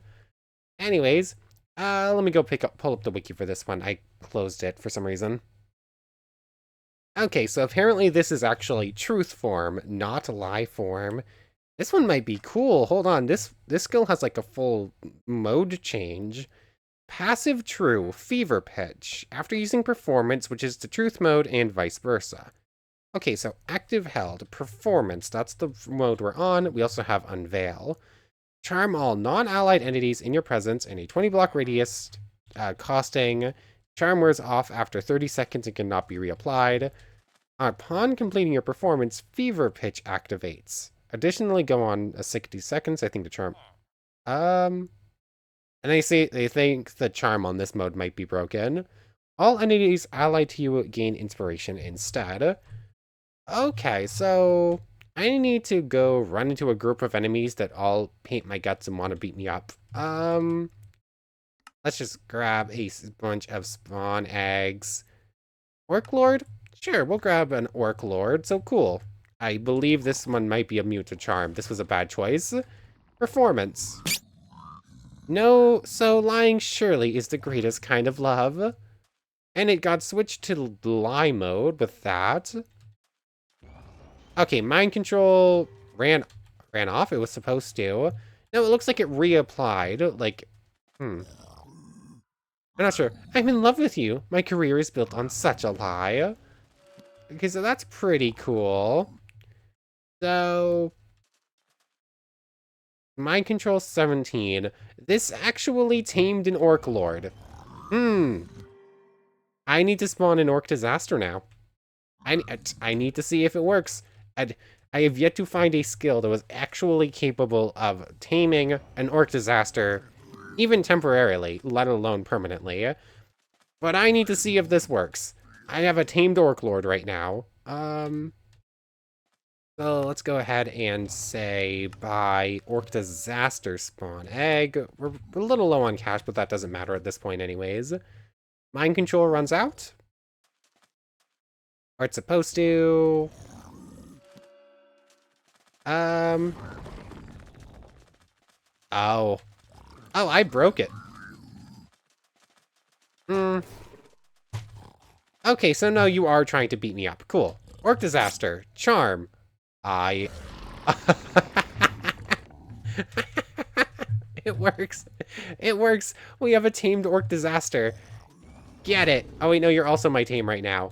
Anyways, let me go pull up the wiki for this one. I closed it for some reason. Okay, so apparently this is actually truth form, not lie form. This one might be cool. Hold on, this skill has like a full mode change. Passive true, fever pitch, after using performance, which is the truth mode, and vice versa. Okay, so active held, performance, that's the mode we're on. We also have unveil. Charm all non-allied entities in your presence in a 20 block radius, costing. Charm wears off after 30 seconds and cannot be reapplied. Upon completing your performance, fever pitch activates. Additionally, go on 60 seconds, I think the charm. And they think the charm on this mode might be broken. All entities allied to you gain inspiration instead. Okay, so I need to go run into a group of enemies that all hate my guts and want to beat me up. Let's just grab a bunch of spawn eggs. Orc Lord? Sure, we'll grab an Orc Lord, so cool. I believe this one might be immune to charm. This was a bad choice. Performance. No, so lying surely is the greatest kind of love. And it got switched to lie mode with that. Okay, mind control ran off. It was supposed to. No, it looks like it reapplied. Like, I'm not sure. I'm in love with you. My career is built on such a lie. Okay, so that's pretty cool. So, mind control 17. This actually tamed an Orc Lord. I need to spawn an Orc Disaster now. I need to see if it works. I have yet to find a skill that was actually capable of taming an Orc Disaster, even temporarily, let alone permanently. But I need to see if this works. I have a tamed Orc Lord right now. So let's go ahead and say buy Orc Disaster spawn egg. We're a little low on cash, but that doesn't matter at this point anyways. Mind control runs out. Or it's supposed to. Oh. Oh, I broke it. Okay, so no, you are trying to beat me up. Cool. Orc Disaster. Charm. It works. It works. We have a tamed Orc Disaster. Get it. Oh, wait, no, you're also my tame right now.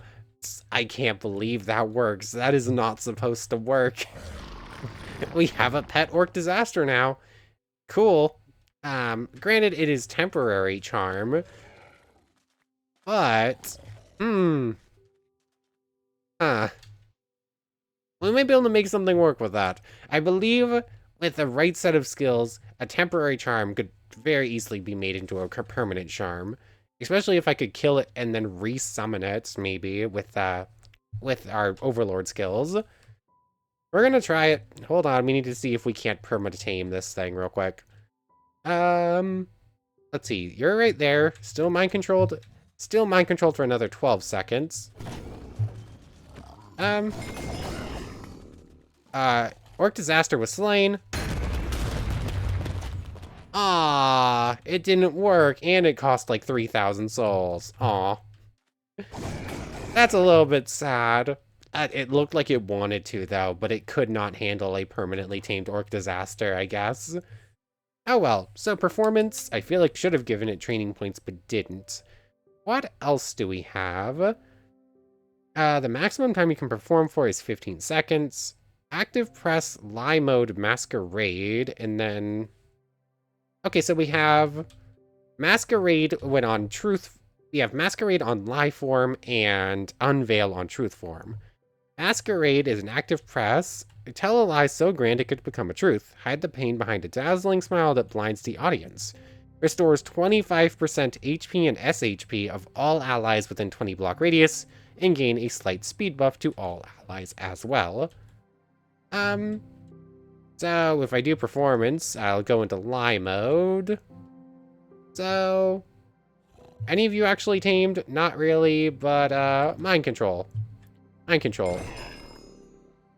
I can't believe that works. That is not supposed to work. We have a pet Orc Disaster now. Cool. Granted, it is temporary charm. But, we might be able to make something work with that. I believe with the right set of skills, a temporary charm could very easily be made into a permanent charm. Especially if I could kill it and then resummon it, maybe, with our Overlord skills. We're gonna try it. Hold on, we need to see if we can't perma-tame this thing real quick. Let's see. You're right there. Still mind-controlled. Still mind-controlled for another 12 seconds. Orc Disaster was slain. Ah, it didn't work, and it cost like 3,000 souls. Aw. That's a little bit sad. It looked like it wanted to, though, but it could not handle a permanently tamed Orc Disaster, I guess. Oh well, so performance, I feel like should have given it training points, but didn't. What else do we have? The maximum time you can perform for is 15 seconds. Active press, lie mode, masquerade, and then... Okay, so we have Masquerade when on truth. We have Masquerade on lie form and Unveil on truth form. Masquerade is an active press. Tell a lie so grand it could become a truth. Hide the pain behind a dazzling smile that blinds the audience. Restores 25% HP and SHP of all allies within 20 block radius, and gain a slight speed buff to all allies as well. So if I do performance, I'll go into lie mode. So Any of you actually tamed? Not really, but mind control. Mind control.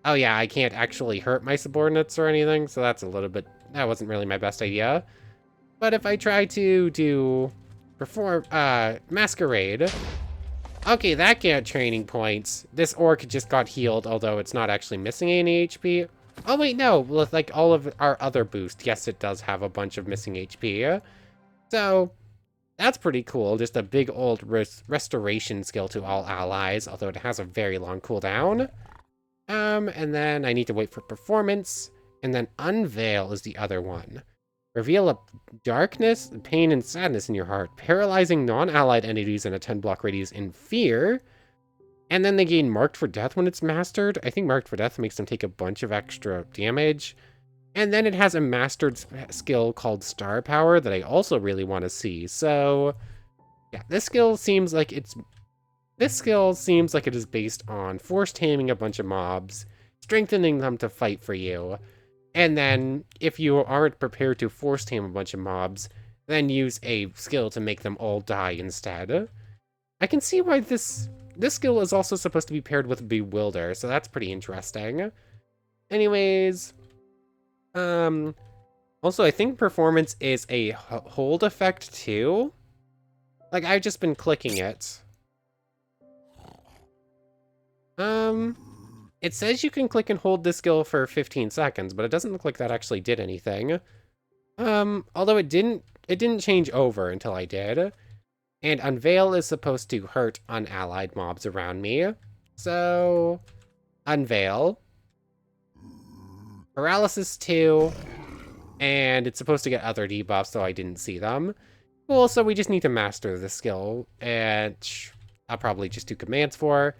Oh yeah, I can't actually hurt my subordinates or anything, so that's a little bit... That wasn't really my best idea. But if I try to perform, Masquerade... Okay, that got training points. This orc just got healed, although it's not actually missing any HP. Oh wait, no, with like all of our other boosts, yes, it does have a bunch of missing HP. So, that's pretty cool. Just a big old restoration skill to all allies, although it has a very long cooldown. And then I need to wait for performance, and then unveil is the other one. Reveal a darkness, pain, and sadness in your heart, paralyzing non-allied entities in a 10-block radius in fear. And then they gain Marked for Death when it's mastered. I think Marked for Death makes them take a bunch of extra damage. And then it has a mastered skill called Star Power that I also really want to see. So, yeah, this skill seems like it is based on force taming a bunch of mobs, strengthening them to fight for you. And then, if you aren't prepared to force tame a bunch of mobs, then use a skill to make them all die instead. I can see why this skill is also supposed to be paired with Bewilder, so that's pretty interesting. Anyways, also I think performance is a hold effect too. Like, I've just been clicking it. It says you can click and hold this skill for 15 seconds, but it doesn't look like that actually did anything. Although it didn't change over until I did. And Unveil is supposed to hurt unallied mobs around me. So, Unveil. Paralysis 2. And it's supposed to get other debuffs, so I didn't see them. Cool, so we just need to master the skill, and I'll probably just do commands for.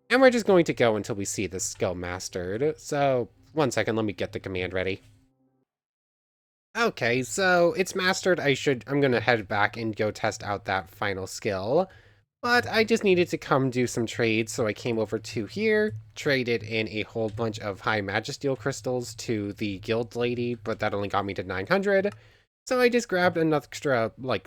And we're just going to go until we see this skill mastered. So, 1 second, let me get the command ready. Okay, so it's mastered. I'm gonna head back and go test out that final skill. But I just needed to come do some trades, so I came over to here, traded in a whole bunch of high magisteel crystals to the guild lady, but that only got me to 900. So I just grabbed an extra, an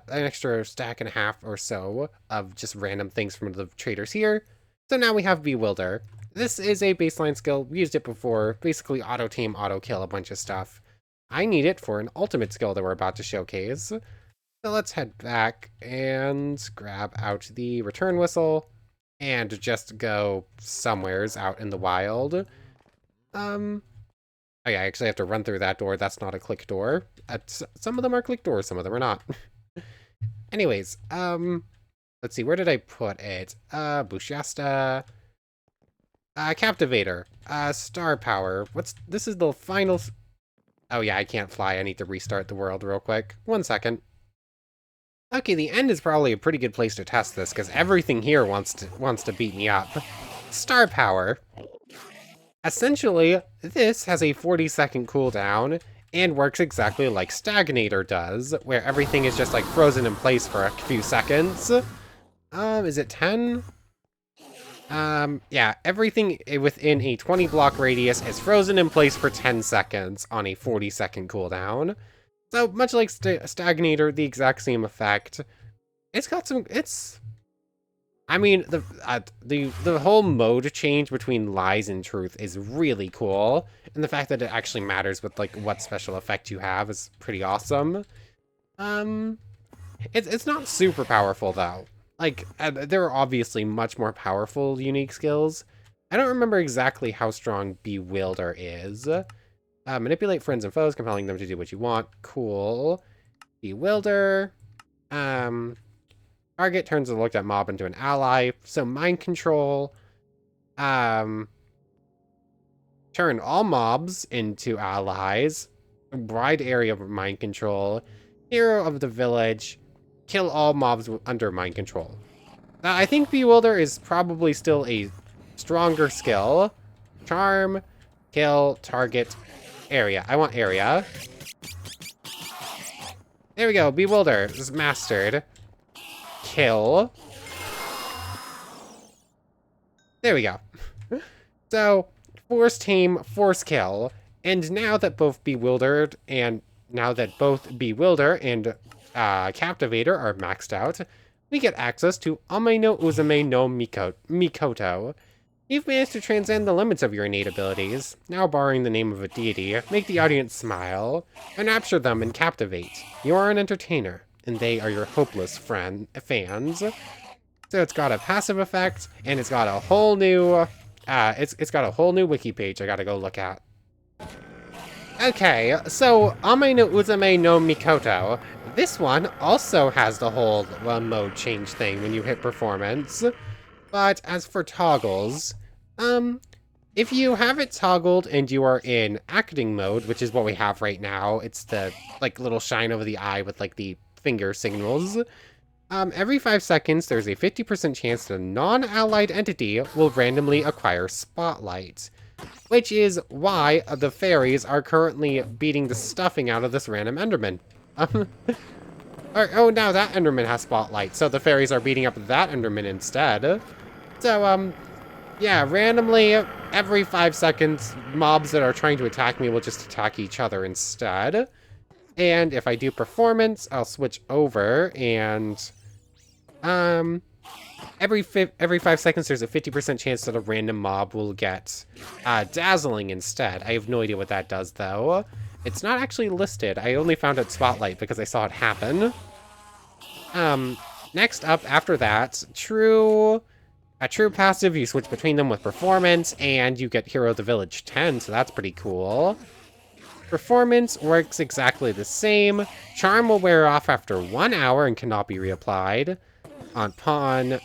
extra stack and a half or so of just random things from the traders here. So now we have Bewilder. This is a baseline skill. We used it before. Basically auto-tame, auto-kill a bunch of stuff. I need it for an ultimate skill that we're about to showcase. So let's head back and grab out the return whistle and just go somewheres out in the wild. Oh yeah, I actually have to run through that door. That's not a click door. Some of them are click doors, some of them are not. Anyways, let's see, where did I put it? Bushasta, Captivator, Star Power. This is the final... Oh yeah, I can't fly. I need to restart the world real quick. 1 second. Okay, the end is probably a pretty good place to test this, because everything here wants to beat me up. Star Power. Essentially, this has a 40-second cooldown, and works exactly like Stagnator does, where everything is just like frozen in place for a few seconds. Is it 10? Yeah, everything within a 20-block radius is frozen in place for 10 seconds on a 40-second cooldown. So, much like Stagnator, the exact same effect. It's got some... I mean, the whole mode change between Lies and Truth is really cool. And the fact that it actually matters with, like, what special effect you have is pretty awesome. It's not super powerful, though. Like, there are obviously much more powerful unique skills. I don't remember exactly how strong Bewilder is. Manipulate friends and foes, compelling them to do what you want. Cool. Bewilder. Target turns a looked at mob into an ally. So mind control. Turn all mobs into allies. Wide area of mind control. Hero of the village. Kill all mobs under mind control. Now, I think Bewilder is probably still a stronger skill. Charm. Kill. Target. Area. I want area. There we go. Bewilder is mastered. Kill. There we go. So, force tame, force kill. And now that both Bewilder and Captivator are maxed out, we get access to Ame no Uzume no Mikoto. You've managed to transcend the limits of your innate abilities, now borrowing the name of a deity, make the audience smile, enrapture them and captivate. You are an entertainer, and they are your hopeless fans. So it's got a passive effect, and it's got a whole new, it's got a whole new wiki page I gotta go look at. Okay, so Ame no Uzume no Mikoto. This one also has the whole mode change thing when you hit performance. But as for toggles, if you have it toggled and you are in acting mode, which is what we have right now, it's the, like, little shine over the eye with, like, the finger signals. Every 5 seconds, there's a 50% chance that a non-allied entity will randomly acquire Spotlight. Which is why the fairies are currently beating the stuffing out of this random Enderman. Oh, now that Enderman has Spotlight, so the fairies are beating up that Enderman instead. So, yeah, randomly, every 5 seconds, mobs that are trying to attack me will just attack each other instead. And if I do performance, I'll switch over, and, every 5 seconds, there's a 50% chance that a random mob will get, Dazzling instead. I have no idea what that does, though. It's not actually listed. I only found out Spotlight because I saw it happen. Next up, after that, a true passive, you switch between them with performance, and you get Hero of the Village 10, so that's pretty cool. Performance works exactly the same. Charm will wear off after 1 hour and cannot be reapplied. Upon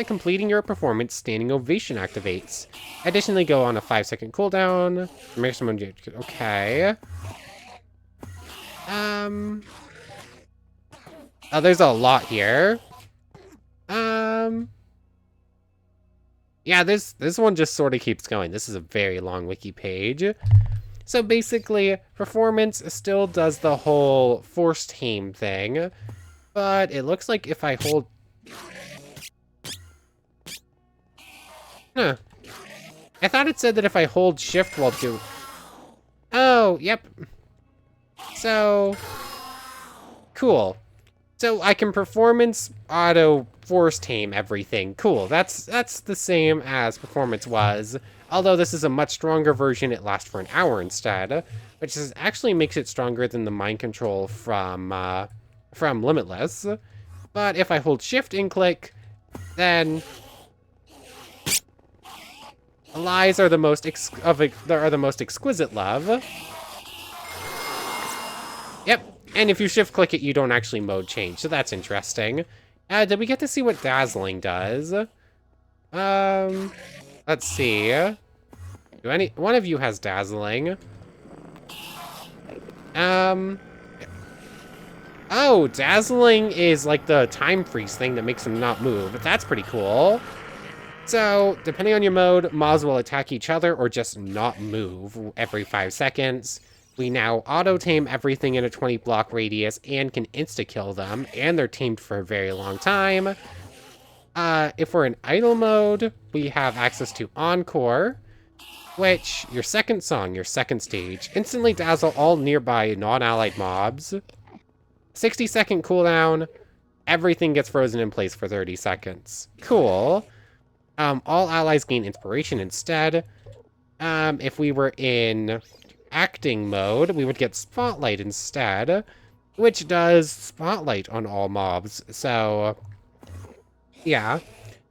completing your performance, Standing Ovation activates. Additionally, go on a 5-second cooldown. Maximum. Okay. Oh, there's a lot here. Yeah, this one just sort of keeps going. This is a very long wiki page. So basically, performance still does the whole force tame thing, but it looks like if I hold... Huh. I thought it said that if I hold shift while doing... Oh, yep. So... Cool. So I can performance auto force tame everything. Cool. That's the same as performance was. Although this is a much stronger version, it lasts for an hour instead, which actually makes it stronger than the mind control from Limitless. But if I hold shift and click, then lies are the most exquisite love. Yep. And if you shift-click it, you don't actually mode change, so that's interesting. Did we get to see what Dazzling does? Let's see. One of you has Dazzling. Oh, Dazzling is like the time freeze thing that makes them not move, but that's pretty cool. So, depending on your mode, mobs will attack each other or just not move every 5 seconds. We now auto-tame everything in a 20-block radius and can insta-kill them, and they're tamed for a very long time. If we're in idle mode, we have access to Encore, which, your second song, your second stage, instantly dazzle all nearby non-allied mobs. 60-second cooldown, everything gets frozen in place for 30 seconds. Cool. All allies gain inspiration instead. If we were in acting mode, we would get Spotlight instead, which does Spotlight on all mobs. So, yeah.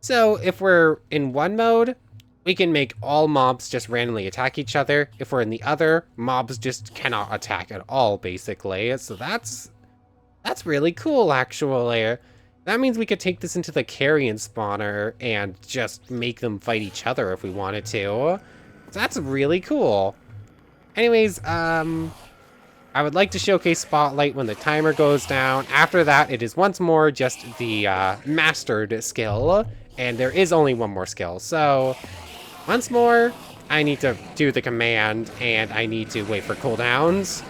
So, if we're in one mode, we can make all mobs just randomly attack each other. If we're in the other, mobs just cannot attack at all, basically. So that's really cool, actually. That means we could take this into the carrion spawner and just make them fight each other if we wanted to. So that's really cool. Anyways, I would like to showcase Spotlight when the timer goes down. After that, it is once more just the mastered skill, and there is only one more skill. So, once more, I need to do the command, and I need to wait for cooldowns.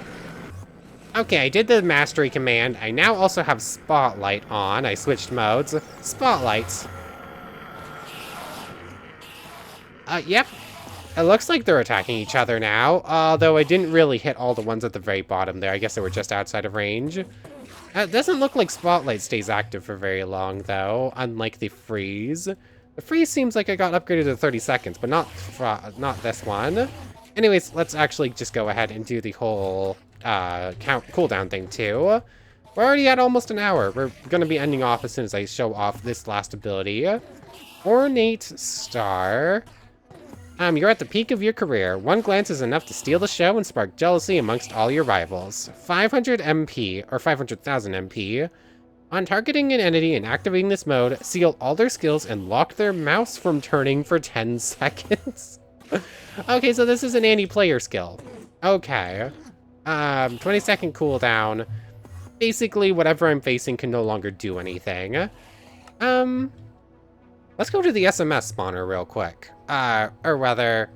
Okay, I did the mastery command. I now also have Spotlight on. I switched modes. Spotlight. Yep. It looks like they're attacking each other now, although I didn't really hit all the ones at the very bottom there. I guess they were just outside of range. It doesn't look like Spotlight stays active for very long, though, unlike the Freeze. The Freeze seems like it got upgraded to 30 seconds, but not this one. Anyways, let's actually just go ahead and do the whole cooldown thing, too. We're already at almost an hour. We're going to be ending off as soon as I show off this last ability. Ornate Star. You're at the peak of your career. One glance is enough to steal the show and spark jealousy amongst all your rivals. 500 MP, or 500,000 MP. On targeting an entity and activating this mode, seal all their skills and lock their mouse from turning for 10 seconds. Okay, so this is an anti-player skill. Okay. 20-second cooldown. Basically, whatever I'm facing can no longer do anything. Let's go to the SMS spawner real quick. Or rather,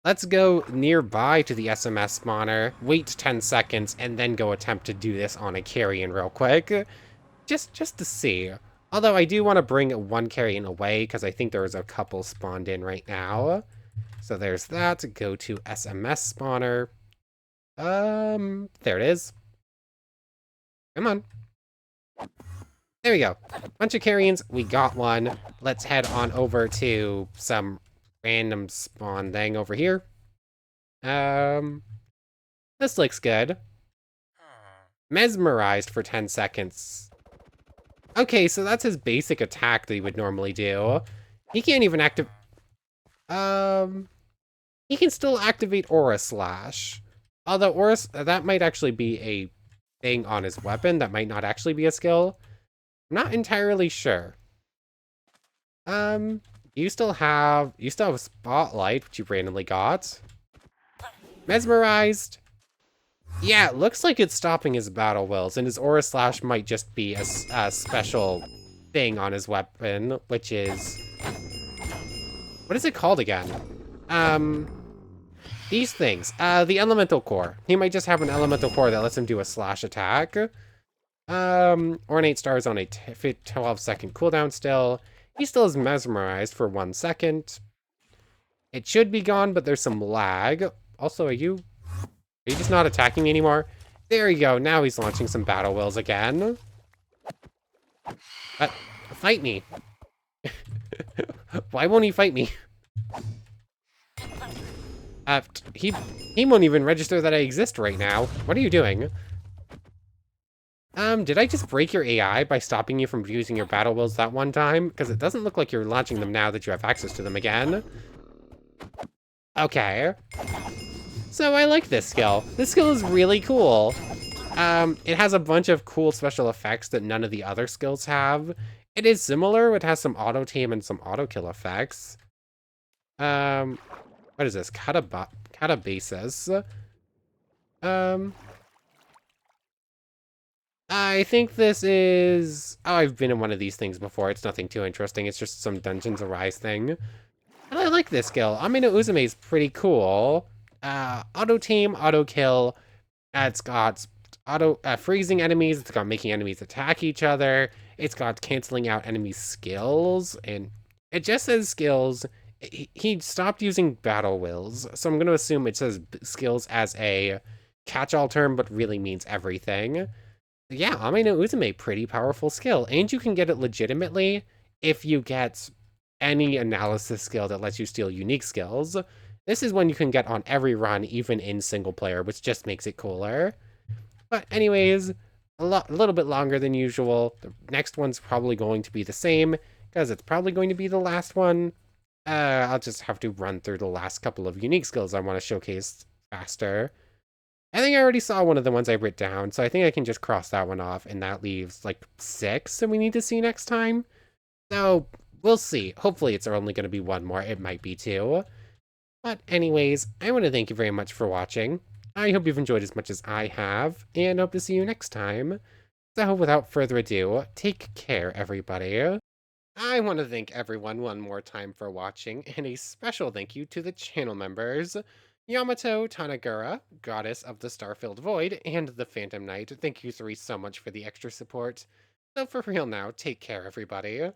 let's go nearby to the SMS spawner, wait 10 seconds, and then go attempt to do this on a carrion real quick. Just to see. Although I do want to bring one carrion away, because I think there's a couple spawned in right now. So there's that. Go to SMS spawner. There it is. Come on. There we go. Bunch of carrions. We got one. Let's head on over to some random spawn thing over here. This looks good. Mesmerized for 10 seconds. Okay, so that's his basic attack that he would normally do. He can't even activate... He can still activate Aura Slash. Although that might actually be a thing on his weapon. That might not actually be a skill. I'm not entirely sure. You still have Spotlight, which you randomly got. Mesmerized. Yeah, it looks like it's stopping his battle wills, and his Aura Slash might just be a special thing on his weapon, which is... What is it called again? These things. The Elemental Core. He might just have an Elemental Core that lets him do a slash attack. Ornate Star is on a 12-second cooldown still. He still is mesmerized for 1 second. It should be gone, but there's some lag. Also, are you just not attacking me anymore? There you go. Now he's launching some battle wills again. Fight me. Why won't he fight me? He won't even register that I exist right now. What are you doing? Did I just break your AI by stopping you from using your battle wills that one time? Because it doesn't look like you're launching them now that you have access to them again. Okay. So I like this skill. This skill is really cool. It has a bunch of cool special effects that none of the other skills have. It is similar. It has some auto-tame and some auto-kill effects. What is this? Catabasis. I think this is... Oh, I've been in one of these things before. It's nothing too interesting. It's just some Dungeons Arise thing. And I like this skill. ManasMods is pretty cool. Auto-tame, auto-kill. It's got freezing enemies. It's got making enemies attack each other. It's got canceling out enemy skills. And it just says skills. He stopped using battle wills. So I'm going to assume it says skills as a catch-all term, but really means everything. Yeah, ManasMods, pretty powerful skill, and you can get it legitimately if you get any analysis skill that lets you steal unique skills. This is one you can get on every run, even in single player, which just makes it cooler. But anyways, a little bit longer than usual. The next one's probably going to be the same, because it's probably going to be the last one. I'll just have to run through the last couple of unique skills I want to showcase faster. I think I already saw one of the ones I wrote down, so I think I can just cross that one off, and that leaves, like, 6 that we need to see next time. So, we'll see. Hopefully it's only going to be one more. It might be 2. But anyways, I want to thank you very much for watching. I hope you've enjoyed as much as I have, and hope to see you next time. So, without further ado, take care, everybody. I want to thank everyone one more time for watching, and a special thank you to the channel members. Yamato Tanagura, Goddess of the Star-Filled Void, and the Phantom Knight. Thank you three so much for the extra support. So for real now, take care everybody.